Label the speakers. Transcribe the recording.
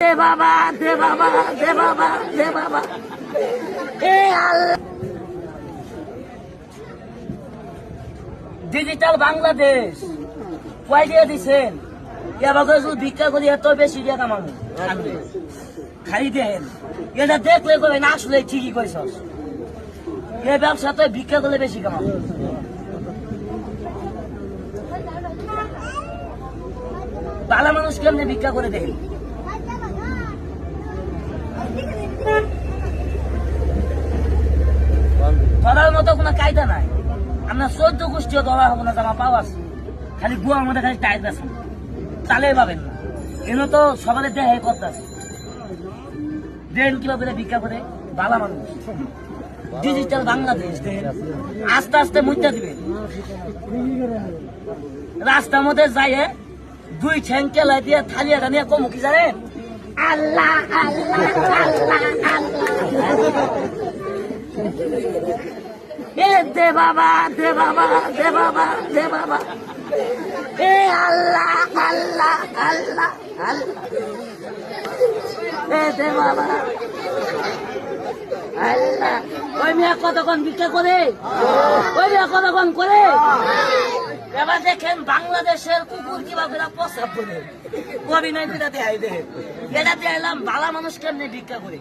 Speaker 1: দে বাবা, দে বাবা, দে বাবা, দে বাবা। এ আল্লাহ, ডিজিটাল বাংলাদেশ কয় দিয়ে দিচ্ছেন? এবার শুধু ভিক্ষা করি এত বেশি দিয়ে কামাবো খাই দেন। এটা দেখলে করবেন আসলে ঠিকই কইছস, এ ব্যবসাতে ভিক্ষা করলে বেশি কামাবো। ভালো মানুষ কেমনি ভিক্ষা করে দেখেন। ধরার মতো কোনো কায়দা নাই। আমরা 14 গোষ্ঠীও ধরা হবো না, জামা পাওয়া আছে খালি গুয়ার মধ্যে খালি টাইট বেছেন তালে পাবেন না। এনে তো সবার দেহে কথা দেন কিভাবে ভিক্ষা করে ভালো মানুষ। ডিজিটাল বাংলাদেশ দেন আস্তে আস্তে মুদ্রা দিবে। রাস্তার মধ্যে যাইয়ে 2 ঠ্যাং কেলাই দিয়ে থালিয়াটা নিয়ে কমু কি জানেন? আল্লাহ আল্লাহ আল্লাহ আল্লাহ। এ দে বাবা, দে বাবা, দে বাবা, দে বাবা। এ আল্লাহ আল্লাহ আল্লাহ আল্লাহ। এ দে বাবা আল্লাহ। ওই মেয়ে কতক্ষণ ভিক্ষা করে, ওই মেয়ে কতক্ষণ করে। এবার দেখেন বাংলাদেশের কুকুর কিভাবে প্রস্তাব করে অভিনয় করে দেয়। এটা দিয়ে এলাম ভালো মানুষ কেমনি ভিক্ষা করে।